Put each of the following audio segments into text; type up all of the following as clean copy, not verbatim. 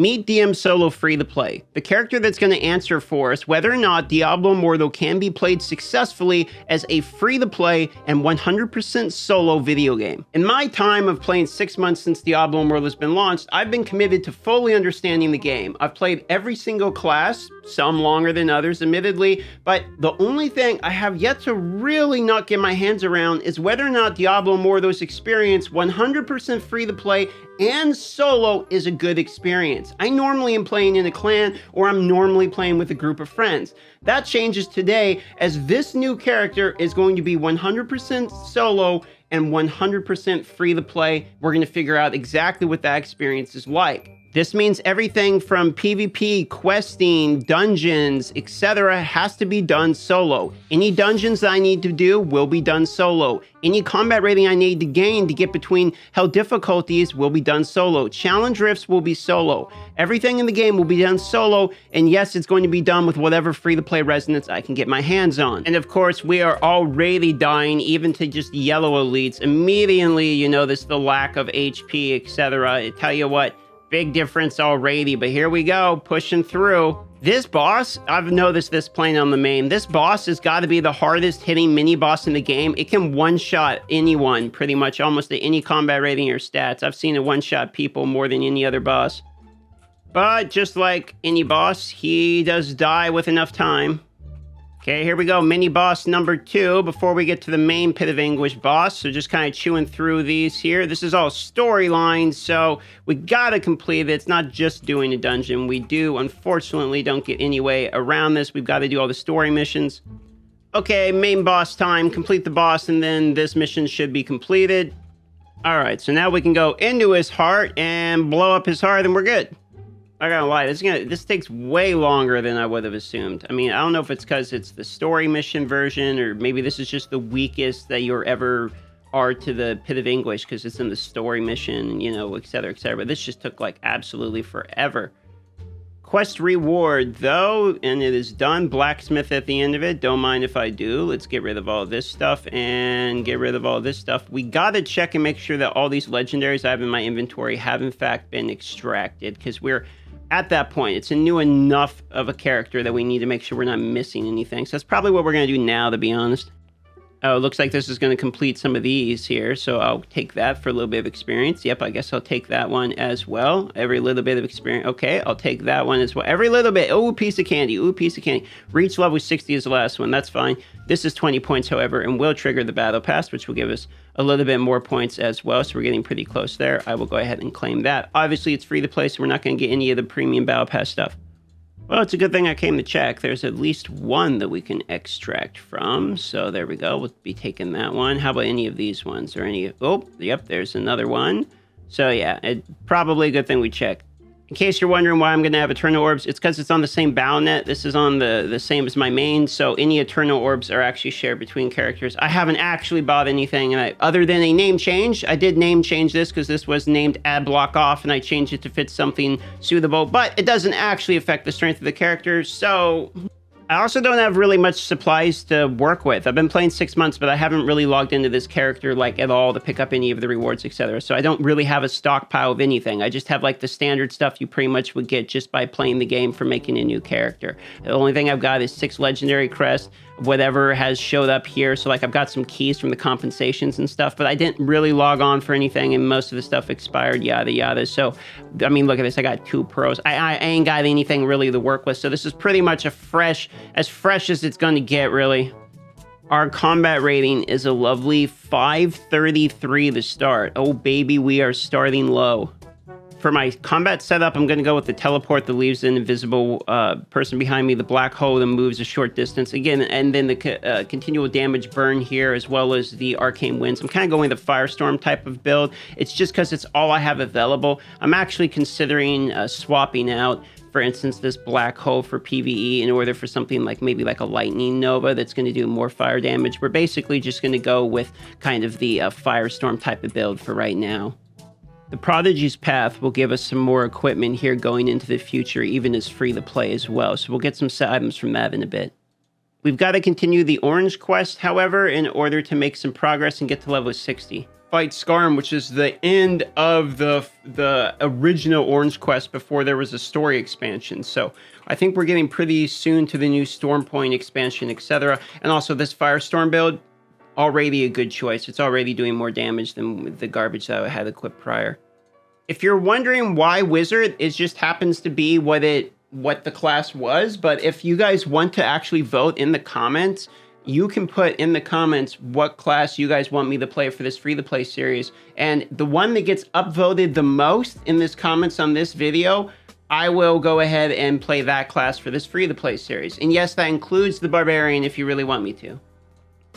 Meet DM Solo Free to Play, the character that's going to answer for us whether or not Diablo Immortal can be played successfully as a free to play and 100% solo video game. In my time of playing 6 months since Diablo Immortal has been launched, I've been committed to fully understanding the game. I've played every single class, some longer than others admittedly, but the only thing I have yet to really not get my hands around is whether or not Diablo Immortal's experience 100% free to play and solo is a good experience. I normally am playing in a clan or I'm normally playing with a group of friends. That changes today as this new character is going to be 100% solo and 100% free to play. We're going to figure out exactly what that experience is like. This means everything from PvP, questing, dungeons, etc. has to be done solo. Any dungeons that I need to do will be done solo. Any combat rating I need to gain to get between hell difficulties will be done solo. Challenge rifts will be solo. Everything in the game will be done solo, and yes, it's going to be done with whatever free-to-play resonance I can get my hands on. And of course, we are already dying even to just yellow elites. Immediately, you notice the lack of HP, etc. I tell you what, big difference already, but here we go, pushing through. This boss, I've noticed this playing on the main, this boss has got to be the hardest hitting mini boss in the game. It can one-shot anyone, pretty much almost at any combat rating or stats. I've seen it one-shot people more than any other boss. But just like any boss, he does die with enough time. Okay, here we go, mini boss number 2 before we get to the main Pit of Anguish boss. So just kind of chewing through these here. This is all storylines, so we gotta complete it. It's not just doing a dungeon. We do, unfortunately, don't get any way around this. We've got to do all the story missions. Okay, main boss time. Complete the boss, and then this mission should be completed. All right, so now we can go into his heart and blow up his heart, and we're good. I gotta lie, this takes way longer than I would have assumed. I mean, I don't know if it's because it's the story mission version, or maybe this is just the weakest that you ever are to the Pit of Anguish because it's in the story mission, you know, etc., etc. But this just took like absolutely forever. Quest reward though, and it is done. Blacksmith at the end of it. Don't mind if I do. Let's get rid of all this stuff and get rid of all this stuff. We gotta check and make sure that all these legendaries I have in my inventory have in fact been extracted, because we're at that point, it's a new enough of a character that we need to make sure we're not missing anything. So that's probably what we're going to do now, to be honest. Oh, it looks like this is going to complete some of these here. So I'll take that for a little bit of experience. Yep, I guess I'll take that one as well. Every little bit of experience. Okay, I'll take that one as well. Every little bit. Oh, piece of candy. Ooh, piece of candy. Reach level 60 is the last one. That's fine. This is 20 points, however, and will trigger the battle pass, which will give us a little bit more points as well. So we're getting pretty close there. I will go ahead and claim that. Obviously, it's free to play, so we're not going to get any of the premium battle pass stuff. Well, it's a good thing I came to check. There's at least one that we can extract from. So there we go. We'll be taking that one. How about any of these ones or any... Oh, yep, there's another one. So yeah, probably a good thing we check. In case you're wondering why I'm going to have Eternal Orbs, it's because it's on the same battle net. This is on the same as my main, so any Eternal Orbs are actually shared between characters. I haven't actually bought anything other than a name change. I did name change this because this was named Ad Block Off, and I changed it to fit something suitable, but it doesn't actually affect the strength of the character, so... I also don't have really much supplies to work with. I've been playing 6 months, but I haven't really logged into this character like at all to pick up any of the rewards, etc. So I don't really have a stockpile of anything. I just have like the standard stuff you pretty much would get just by playing the game for making a new character. The only thing I've got is 6 legendary crests, whatever has showed up here. So like I've got some keys from the compensations and stuff, but I didn't really log on for anything, and most of the stuff expired, yada yada. So I mean, look at this, I got 2 pros. I ain't got anything really to work with, so this is pretty much as fresh as it's gonna get, really. Our combat rating is a lovely 533 to start. Oh baby, we are starting low. For my combat setup, I'm going to go with the teleport that leaves an invisible person behind me, the black hole that moves a short distance, again, and then the continual damage burn here, as well as the arcane winds. I'm kind of going the firestorm type of build. It's just because it's all I have available. I'm actually considering swapping out, for instance, this black hole for PvE in order for something like maybe like a lightning nova that's going to do more fire damage. We're basically just going to go with kind of the firestorm type of build for right now. The Prodigy's Path will give us some more equipment here going into the future, even as free to play as well. So we'll get some set items from that in a bit. We've got to continue the Orange quest, however, in order to make some progress and get to level 60. fight Scarm, which is the end of the original Orange Quest before there was a story expansion. So I think we're getting pretty soon to the new Stormpoint expansion, etc. And also this Firestorm build, already a good choice. It's already doing more damage than the garbage that I had equipped prior. If you're wondering why Wizard, it just happens to be what the class was. But if you guys want to actually vote in the comments, you can put in the comments what class you guys want me to play for this free-to-play series. And the one that gets upvoted the most in this comments on this video, I will go ahead and play that class for this free-to-play series. And yes, that includes the Barbarian if you really want me to.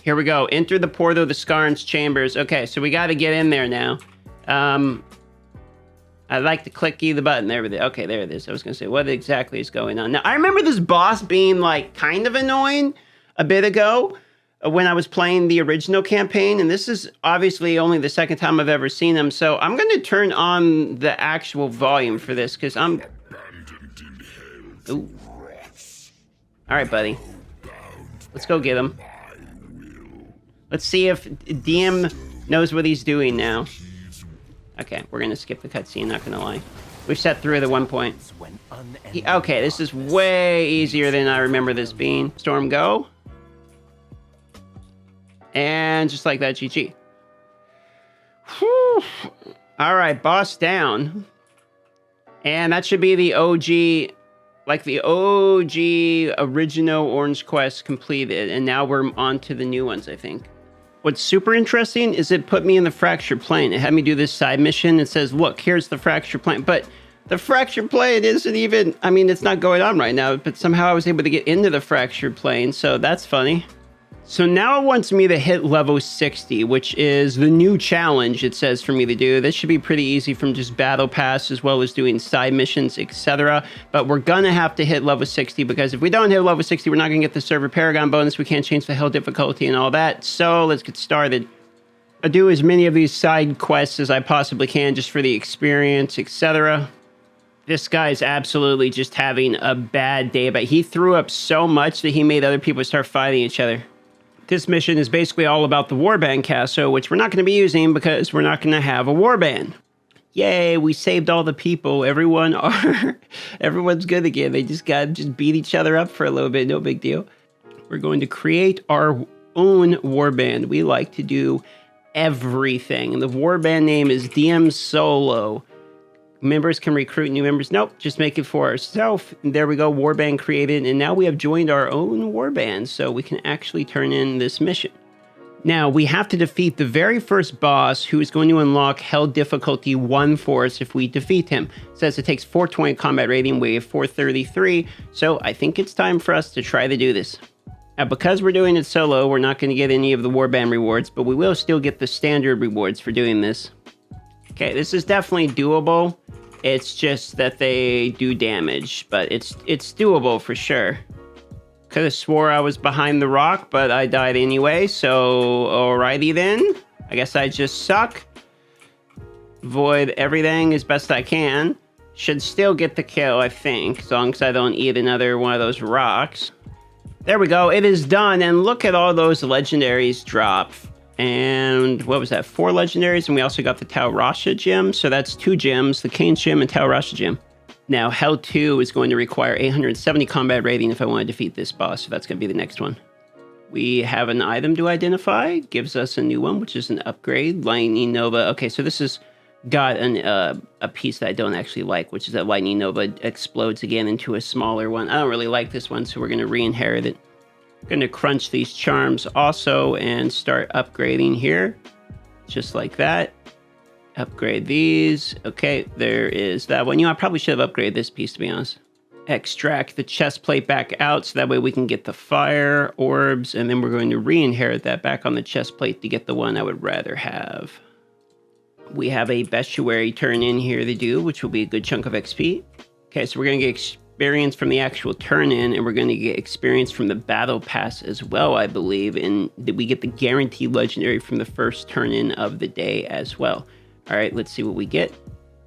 Here we go. Enter the portal to Scarn's chambers. Okay, so we got to get in there now. I'd like to click the button. There it is. Okay, there it is. I was going to say, what exactly is going on? Now, I remember this boss being, like, kind of annoying a bit ago when I was playing the original campaign, and this is obviously only the second time I've ever seen him, so I'm going to turn on the actual volume for this, because I'm... Ooh. Alright, buddy. Let's go get him. Let's see if DM knows what he's doing now. Okay, we're going to skip the cutscene, not going to lie. We've set through the 1 point. Okay, this is way easier than I remember this being. Storm go. And just like that, GG. Whew. All right, boss down. And that should be the OG, like the OG original Orange Quest completed. And now we're on to the new ones, I think. What's super interesting is it put me in the fractured plane. It had me do this side mission. It says, look, here's the fractured plane. But the fractured plane isn't even, I mean, it's not going on right now, but somehow I was able to get into the fractured plane. So that's funny. So now it wants me to hit level 60, which is the new challenge it says for me to do. This should be pretty easy from just battle pass as well as doing side missions, etc. But we're gonna have to hit level 60 because if we don't hit level 60, we're not gonna get the server Paragon bonus. We can't change the hell difficulty and all that. So let's get started. I do as many of these side quests as I possibly can just for the experience, etc. This guy's absolutely just having a bad day, but he threw up so much that he made other people start fighting each other. This mission is basically all about the warband Casso, which we're not going to be using because we're not going to have a warband. Yay, we saved all the people. Everyone's good again. They just beat each other up for a little bit. No big deal. We're going to create our own warband. We like to do everything. And the warband name is DM Solo. Members can recruit new members. Nope, just make it for ourselves. There we go, warband created, and now we have joined our own warband, so we can actually turn in this mission. Now, we have to defeat the very first boss, who is going to unlock Hell Difficulty 1 for us if we defeat him. It says it takes 420 combat rating, we have 433, so I think it's time for us to try to do this. Now, because we're doing it solo, we're not going to get any of the warband rewards, but we will still get the standard rewards for doing this. Okay, this is definitely doable. It's just that they do damage, but it's doable for sure. Could have swore I was behind the rock, but I died anyway, so alrighty then. I guess I just suck. Avoid everything as best I can. Should still get the kill, I think, as long as I don't eat another one of those rocks. There we go, it is done, and look at all those legendaries drop. And what was that, 4 legendaries, and we also got the Taurasha gem, so that's 2 gems, the Kane's gem and Taurasha gem. Now, Hell 2 is going to require 870 combat rating if I want to defeat this boss, so that's going to be the next one. We have an item to identify, gives us a new one, which is an upgrade, Lightning Nova. Okay, so this has got a piece that I don't actually like, which is that Lightning Nova explodes again into a smaller one. I don't really like this one, so we're going to re-inherit it. Going to crunch these charms also and start upgrading here, just like that. Upgrade these. Okay, there is that one. You know, I probably should have upgraded this piece, to be honest. Extract the chest plate back out so that way we can get the fire orbs, and then we're going to re-inherit that back on the chest plate to get the one I would rather have. We have a Bestuary turn in here to do, which will be a good chunk of XP. Okay, so we're going to get experience from the actual turn-in, and we're going to get experience from the battle pass as well, I believe, and we get the guaranteed legendary from the first turn-in of the day as well. All right, let's see what we get.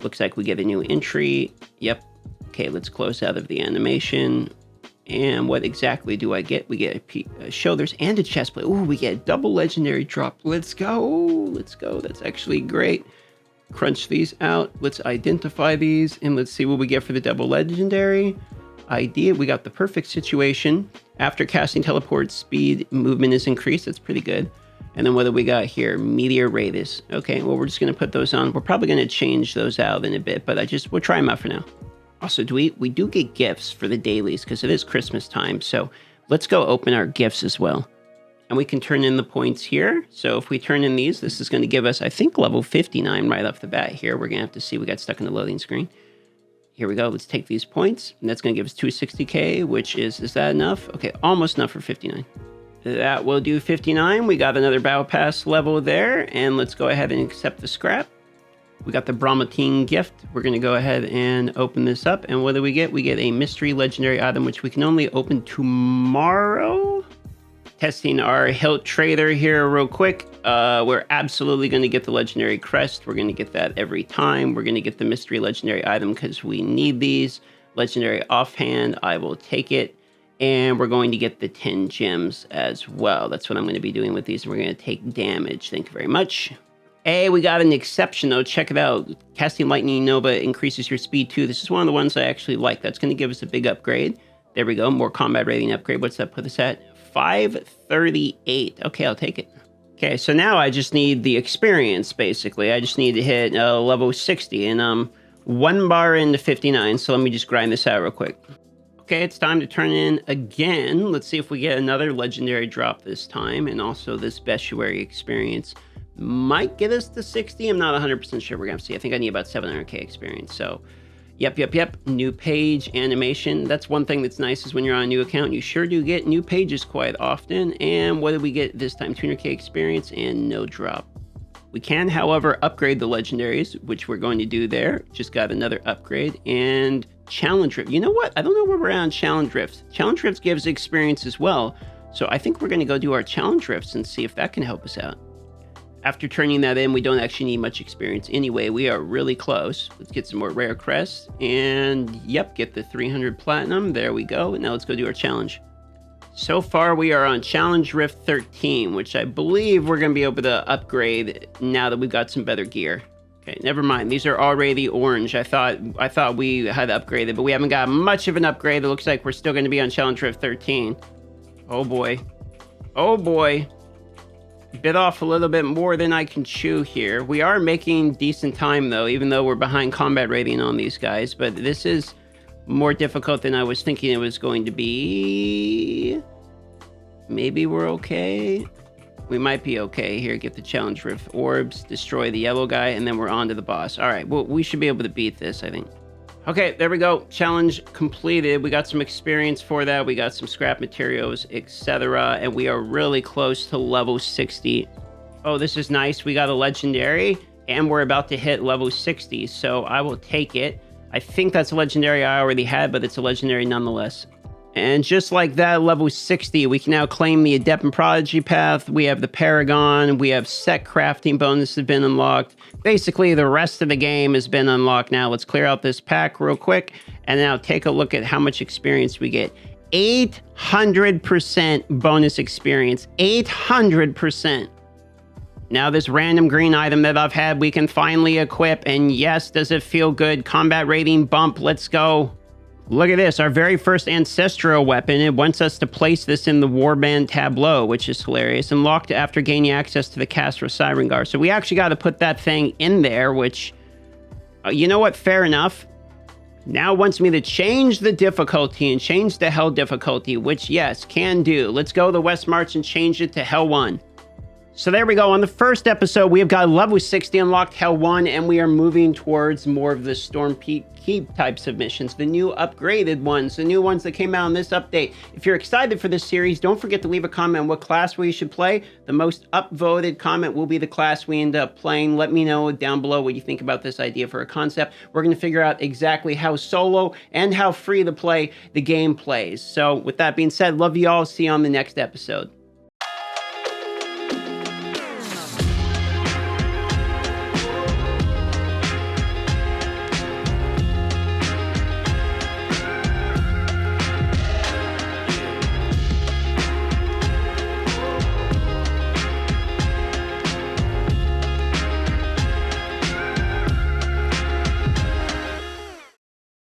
Looks like we get a new entry. Yep. Okay, let's close out of the animation. And what exactly do I get? We get a shoulders and a chest plate. Ooh, we get a double legendary drop. Let's go. Let's go. That's actually great. Crunch these out. Let's identify these. And let's see what we get for the double legendary. Idea. We got the perfect situation. After casting teleport, speed movement is increased. That's pretty good. And then what do we got here? Meteor Radius. Okay, well, we're just going to put those on. We're probably going to change those out in a bit, but we'll try them out for now. Also, we do get gifts for the dailies because it is Christmas time. So let's go open our gifts as well. And we can turn in the points here. So if we turn in these, this is going to give us, I think, level 59 right off the bat here. We're going to have to see. We got stuck in the loading screen. Here we go. Let's take these points. And that's going to give us 260k, which is that enough? Okay, almost enough for 59. That will do 59. We got another Battle Pass level there. And let's go ahead and accept the scrap. We got the Brahmatine gift. We're going to go ahead and open this up. And what do we get? We get a mystery legendary item, which we can only open tomorrow. Testing our hilt trader here real quick. We're absolutely going to get the legendary crest. We're going to get that every time. We're going to get the mystery legendary item because we need these. Legendary offhand, I will take it. And we're going to get the 10 gems as well. That's what I'm going to be doing with these. We're going to take damage. Thank you very much. Hey, we got an exception though. Check it out. Casting Lightning Nova increases your speed too. This is one of the ones I actually like. That's going to give us a big upgrade. There we go. More combat rating upgrade. What's that put us at? 538. Okay, I'll take it. Okay, so now I just need the experience, basically. I just need to hit level 60, and 1 bar into 59, so let me just grind this out real quick. Okay, it's time to turn in again. Let's see if we get another legendary drop this time, and also this Bestuary experience might get us to 60. I'm not 100% sure. We're going to see. I think I need about 700k experience, so... Yep. New page animation. That's one thing that's nice is when you're on a new account, you sure do get new pages quite often. And what did we get this time? 200k experience and no drop. We can, however, upgrade the legendaries, which we're going to do there. Just got another upgrade. And Challenge Rift. You know what? I don't know where we're at on Challenge Rift. Challenge Rift gives experience as well. So I think we're going to go do our Challenge Rifts and see if that can help us out. After turning that in, we don't actually need much experience anyway. We are really close. Let's get some more rare crests. And yep, get the 300 platinum. There we go. Now let's go do our challenge. So far, we are on Challenge Rift 13, which I believe we're going to be able to upgrade now that we've got some better gear. Okay, never mind. These are already orange. I thought we had upgraded, but we haven't got much of an upgrade. It looks like we're still going to be on Challenge Rift 13. Oh boy. Oh boy. Bit off a little bit more than I can chew here. We are making decent time though, even though we're behind combat rating on these guys, but this is more difficult than I was thinking it was going to be. Maybe we're okay. We might be okay. Here, get the Challenge Rift orbs, destroy the yellow guy, and then we're on to the boss. All right, well, we should be able to beat this, I think. Okay, there we go. Challenge completed. We got some experience for that. We got some scrap materials, etc. And we are really close to level 60. Oh, this is nice. We got a legendary, and we're about to hit level 60. So I will take it. I think that's a legendary I already had, but it's a legendary nonetheless. And just like that, level 60, we can now claim the Adept and Prodigy path. We have the Paragon. We have set crafting bonus has been unlocked. Basically, the rest of the game has been unlocked now. Let's clear out this pack real quick. And now take a look at how much experience we get. 800% bonus experience. 800%. Now this random green item that I've had, we can finally equip. And yes, does it feel good? Combat rating bump. Let's go. Look at this, our very first ancestral weapon. It wants us to place this in the warband tableau, which is hilarious. Unlocked after gaining access to the Castle of Cyrengar. So we actually got to put that thing in there, which, you know what, fair enough. Now it wants me to change the difficulty and change the Hell difficulty, which, yes, can do. Let's go to the West March and change it to Hell 1. So there we go. On the first episode, we have got level 60 unlocked Hell 1, and we are moving towards more of the Storm Peak Keep types of missions, the new upgraded ones, the new ones that came out in this update. If you're excited for this series, don't forget to leave a comment on what class we should play. The most upvoted comment will be the class we end up playing. Let me know down below what you think about this idea for a concept. We're going to figure out exactly how solo and how free to play the game plays. So with that being said, love you all. See you on the next episode.